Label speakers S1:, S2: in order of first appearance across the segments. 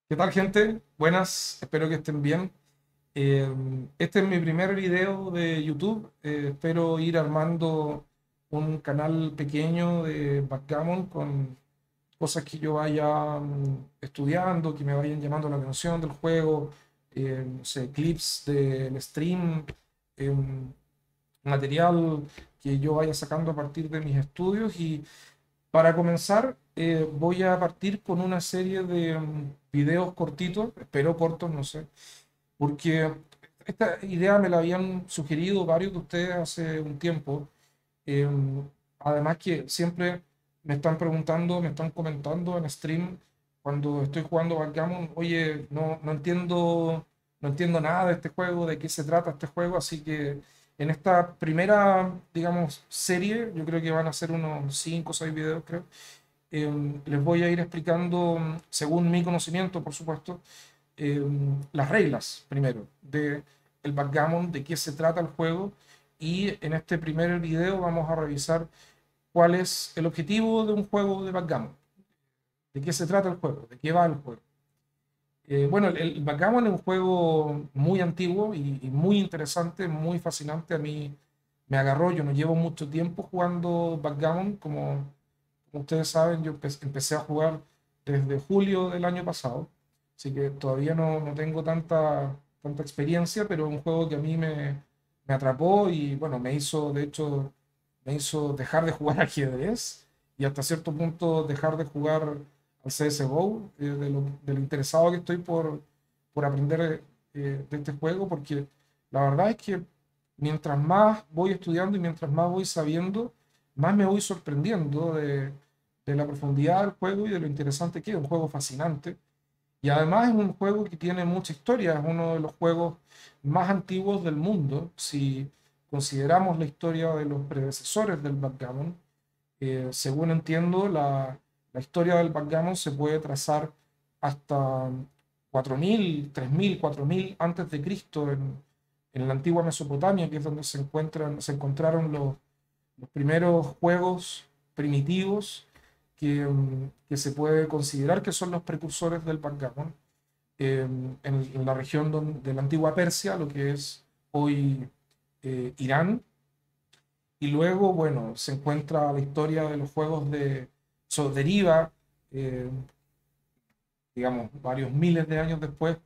S1: ¿Qué tal, gente? Buenas, espero que estén bien. Eh, este es mi primer video de YouTube. Espero ir armando un canal pequeño de backgammon con cosas que yo vaya estudiando, que me vayan llamando la atención del juego, no sé, clips del stream, material que yo vaya sacando a partir de mis estudios. Y para comenzar, voy a partir con una serie de videos cortitos, espero cortos, no sé, porque esta idea me la habían sugerido varios de ustedes hace un tiempo. Eh, Además que siempre me están preguntando, me están comentando en stream cuando estoy jugando backgammon: oye, no entiendo nada de este juego, de qué se trata este juego. Así que en esta primera, digamos, serie, yo creo que van a ser unos 5 o 6 videos, creo. Les voy a ir explicando, según mi conocimiento, por supuesto, las reglas, primero, de el backgammon, de qué se trata el juego. Y en este primer video vamos a revisar cuál es el objetivo de un juego de backgammon, de qué se trata el juego, de qué va el juego. Bueno, el backgammon es un juego muy antiguo y muy interesante, muy fascinante. A mí me agarró. Yo no llevo mucho tiempo jugando backgammon. Como ustedes saben, yo empecé a jugar desde julio del año pasado, así que todavía no tengo tanta experiencia, pero es un juego que a mí me atrapó y bueno, de hecho, me hizo dejar de jugar ajedrez y hasta cierto punto dejar de jugar al CSGO, de lo interesado que estoy por aprender de este juego, porque la verdad es que mientras más voy estudiando y mientras más voy sabiendo, más me voy sorprendiendo de la profundidad del juego y de lo interesante que es. Un juego fascinante. Y además es un juego que tiene mucha historia. Es uno de los juegos más antiguos del mundo. Si consideramos la historia de los predecesores del backgammon, según entiendo, la historia del backgammon se puede trazar hasta 4000, 3000, 4000 antes de Cristo en la antigua Mesopotamia, que es donde se encontraron los primeros juegos primitivos que se puede considerar que son los precursores del backgammon, en la región de la antigua Persia, lo que es hoy Irán. Y luego, bueno, se encuentra la historia de los juegos eso deriva, eh, digamos, varios miles de años después,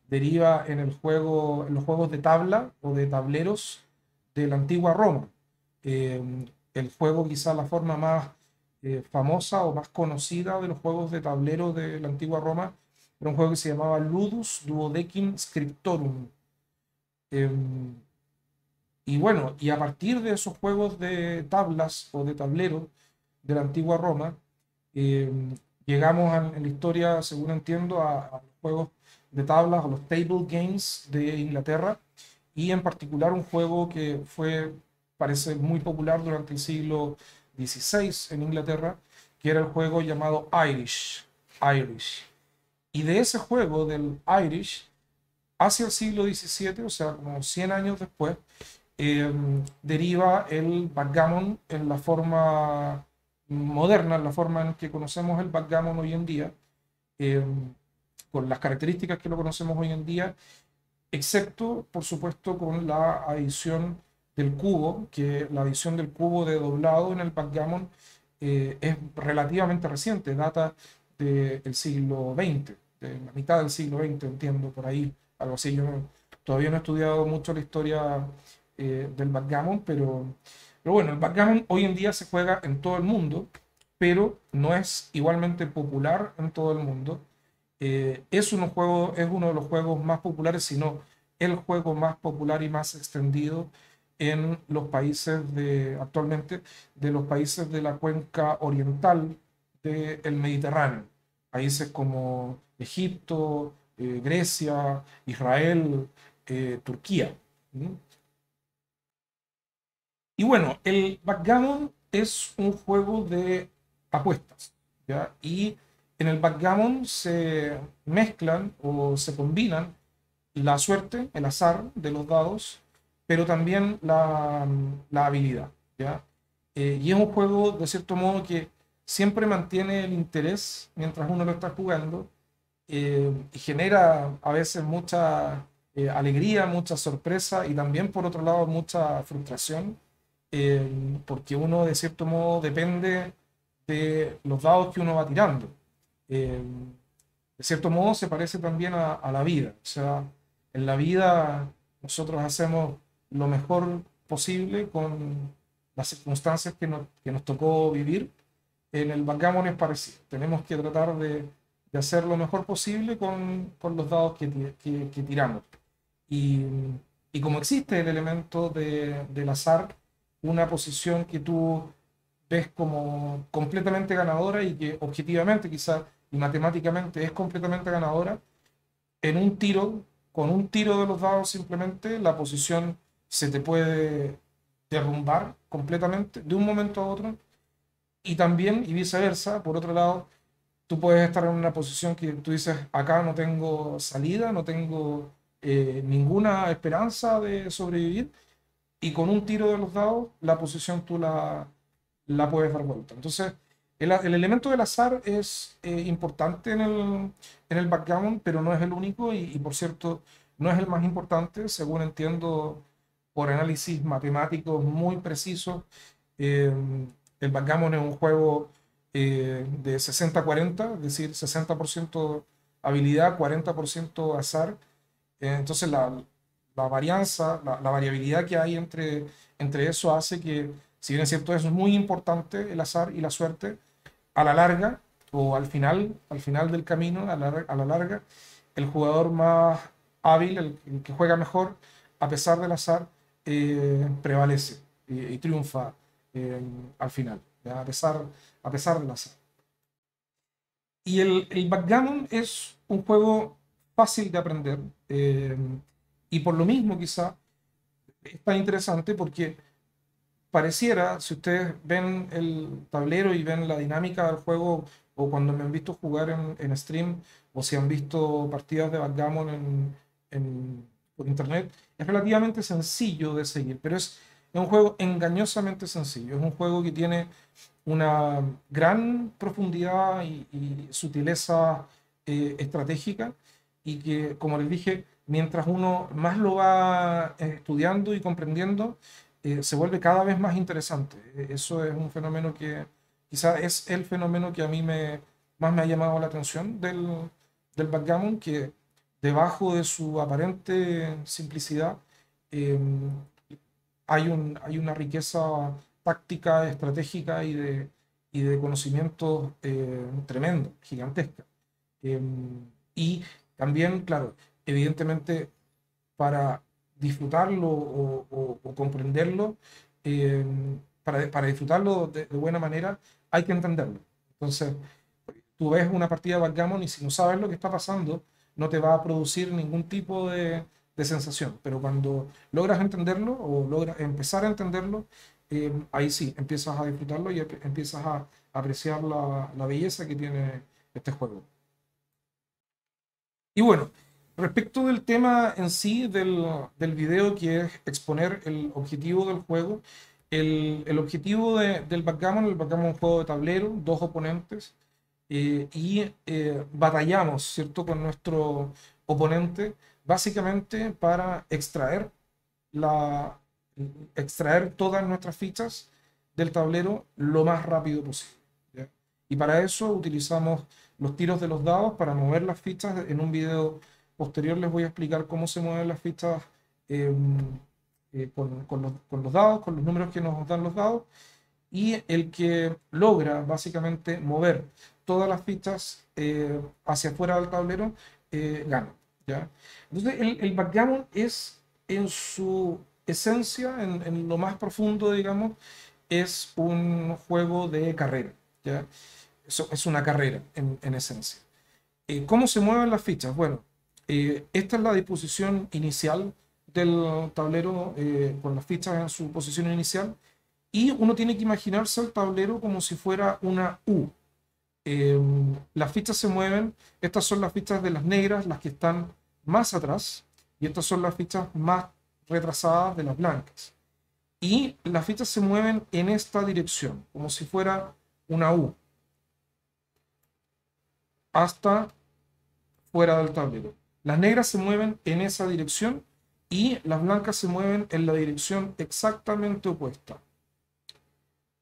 S1: deriva en los juegos de tabla o de tableros de la antigua Roma. Eh, el juego, quizá la forma más famosa o más conocida de los juegos de tablero de la antigua Roma, era un juego que se llamaba Ludus Duodecim Scriptorum. Eh, y bueno, y a partir de esos juegos de tablas o de tablero de la antigua Roma, eh, llegamos en la historia, según entiendo, a los juegos de tablas, a los table games de Inglaterra, y en particular un juego que parece muy popular durante el siglo XVI en Inglaterra, que era el juego llamado Irish. Irish. Y de ese juego, del Irish, hacia el siglo XVII, o sea, como 100 años después, eh, deriva el backgammon en la forma moderna, en la forma en que conocemos el backgammon hoy en día, eh, con las características que lo conocemos hoy en día, excepto, por supuesto, con la adición del cubo, que la adición del cubo de doblado en el backgammon es relativamente reciente, data del siglo XX, de la mitad del siglo XX, entiendo, por ahí, algo así. Todavía no he estudiado mucho la historia del backgammon, pero bueno, el backgammon hoy en día se juega en todo el mundo, pero no es igualmente popular en todo el mundo. Es uno de los juegos más populares, si no el juego más popular y más extendido en los países actualmente, de los países de la cuenca oriental del Mediterráneo. Países como Egipto, Grecia, Israel, Turquía. ¿Mm? Y bueno, el backgammon es un juego de apuestas, ¿ya? Y en el backgammon se mezclan o se combinan la suerte, el azar de los dados, pero también la habilidad, ¿ya? Y es un juego, de cierto modo, que siempre mantiene el interés mientras uno lo está jugando, y genera a veces mucha alegría, mucha sorpresa y también por otro lado mucha frustración, eh, porque uno de cierto modo depende de los dados que uno va tirando. Eh, de cierto modo se parece también a la vida, o sea, en la vida nosotros hacemos lo mejor posible con las circunstancias que nos tocó vivir. En el backgammon es parecido. Tenemos que tratar de hacer lo mejor posible con los dados que tiramos. Y, y como existe el elemento del azar, una posición que tú ves como completamente ganadora y que objetivamente quizás y matemáticamente es completamente ganadora, en un tiro, con un tiro de los dados simplemente, la posición se te puede derrumbar completamente de un momento a otro y también, y viceversa, por otro lado, tú puedes estar en una posición que tú dices, acá no tengo salida, no tengo ninguna esperanza de sobrevivir, y con un tiro de los dados, la posición tú la puedes dar vuelta. Entonces, el elemento del azar es importante en el backgammon, pero no es el único, y por cierto, no es el más importante, según entiendo por análisis matemáticos muy precisos. eh, el backgammon es un juego de 60-40, es decir, 60% habilidad, 40% azar. Entonces la varianza, la variabilidad que hay entre eso hace que, si bien es cierto, eso es muy importante, el azar y la suerte, a la larga o al final del camino, a la larga, el jugador más hábil, el que juega mejor, a pesar del azar, prevalece y triunfa eh, al final, ¿ya? A pesar del azar. Y el backgammon es un juego fácil de aprender, y por lo mismo quizá es tan interesante porque pareciera, si ustedes ven el tablero y ven la dinámica del juego, o cuando me han visto jugar en stream, o si han visto partidas de backgammon por internet, es relativamente sencillo de seguir, pero es un juego engañosamente sencillo. Es un juego que tiene una gran profundidad y sutileza estratégica, y que, como les dije, mientras uno más lo va estudiando y comprendiendo, se vuelve cada vez más interesante. Eso es un fenómeno que quizás es el fenómeno que a mí más me ha llamado la atención del backgammon, que debajo de su aparente simplicidad eh, hay una riqueza táctica, estratégica y de conocimiento tremendo, gigantesca. Eh, y también, claro, evidentemente para disfrutarlo o comprenderlo, eh, para disfrutarlo de buena manera, hay que entenderlo. Entonces, tú ves una partida de backgammon y si no sabes lo que está pasando, no te va a producir ningún tipo de sensación. Pero cuando logras entenderlo o logras empezar a entenderlo, ahí sí, empiezas a disfrutarlo y empiezas a apreciar la belleza que tiene este juego. Y bueno, respecto del tema en sí del video, que es exponer el objetivo del juego, el objetivo del backgammon es un juego de tablero, dos oponentes, y batallamos, ¿cierto?, con nuestro oponente, básicamente para la, extraer todas nuestras fichas del tablero lo más rápido posible, ¿ya? Y para eso utilizamos los tiros de los dados para mover las fichas. En un video posterior les voy a explicar cómo se mueven las fichas eh, con los dados, con los números que nos dan los dados. Y el que logra básicamente mover todas las fichas hacia afuera del tablero gana, ¿ya? Entonces el backgammon es en su esencia, en lo más profundo, digamos, es un juego de carrera, ¿ya? Eso es una carrera en esencia. ¿Cómo se mueven las fichas? Bueno, esta es la disposición inicial del tablero con las fichas en su posición inicial, y uno tiene que imaginarse el tablero como si fuera una U. Eh, las fichas se mueven, estas son las fichas de las negras, las que están más atrás, y estas son las fichas más retrasadas de las blancas. Y las fichas se mueven en esta dirección, como si fuera una U, hasta fuera del tablero. Las negras se mueven en esa dirección y las blancas se mueven en la dirección exactamente opuesta.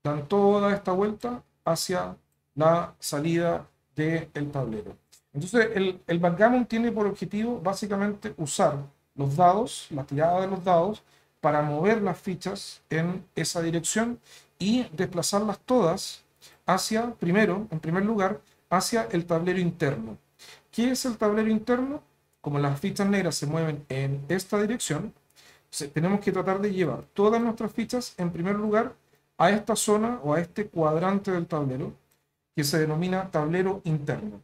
S1: Dan toda esta vuelta hacia la salida del tablero. Entonces, el backgammon tiene por objetivo básicamente usar los dados, la tirada de los dados, para mover las fichas en esa dirección y desplazarlas todas hacia, primero, en primer lugar, hacia el tablero interno. ¿Qué es el tablero interno? Como las fichas negras se mueven en esta dirección, tenemos que tratar de llevar todas nuestras fichas, en primer lugar, a esta zona o a este cuadrante del tablero, que se denomina tablero interno.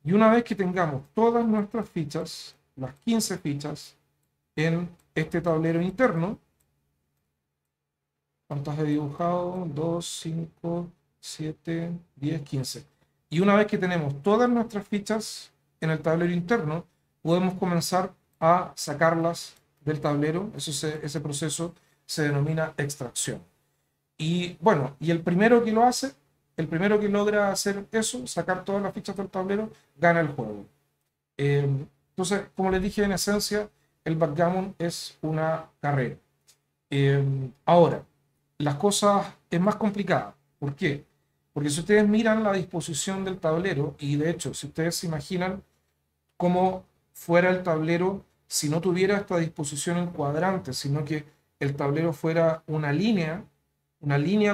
S1: Y una vez que tengamos todas nuestras fichas, las 15 fichas, en este tablero interno, ¿cuántas he dibujado? 2, 5, 7, 10, 15. Y una vez que tenemos todas nuestras fichas en el tablero interno, podemos comenzar a sacarlas del tablero. Ese proceso se denomina extracción. Y bueno, y el primero que lo hace, el primero que logra hacer eso, sacar todas las fichas del tablero, gana el juego. Entonces, como les dije, en esencia, el backgammon es una carrera. Ahora, las cosas es más complicada. ¿Por qué? Porque si ustedes miran la disposición del tablero, y de hecho, si ustedes se imaginan cómo fuera el tablero si no tuviera esta disposición en cuadrantes, sino que el tablero fuera una línea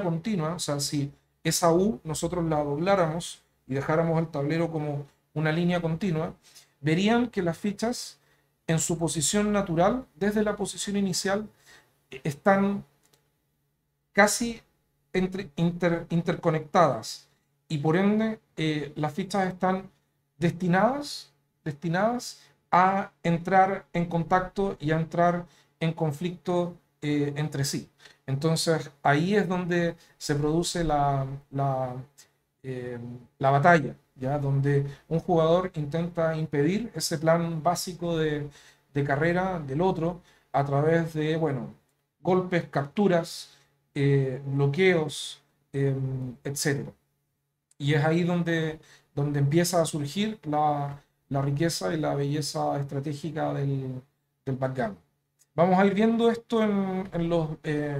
S1: continua, o sea, si esa U nosotros la dobláramos y dejáramos el tablero como una línea continua, verían que las fichas en su posición natural, desde la posición inicial, están casi interconectadas y por ende las fichas están destinadas a entrar en contacto y a entrar en conflicto entre sí. Entonces ahí es donde se produce la batalla, ¿ya? Donde un jugador intenta impedir ese plan básico de carrera del otro a través de, bueno, golpes, capturas, bloqueos, etc. Y es ahí donde empieza a surgir la riqueza y la belleza estratégica del backgammon. Vamos a ir viendo esto en los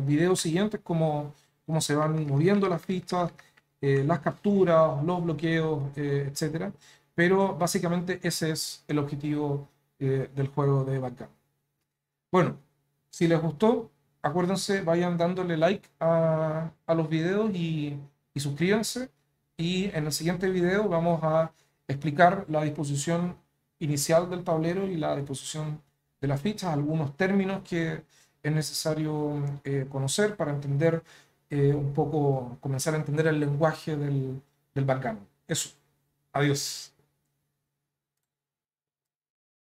S1: videos siguientes, cómo se van moviendo las fichas, las capturas, los bloqueos, etc. Pero básicamente ese es el objetivo del juego de backgammon. Bueno, si les gustó, acuérdense, vayan dándole like a los videos y suscríbanse. Y en el siguiente video vamos a explicar la disposición inicial del tablero y la disposición de las fichas, algunos términos que es necesario conocer para entender un poco, comenzar a entender el lenguaje del backgammon. Eso. Adiós.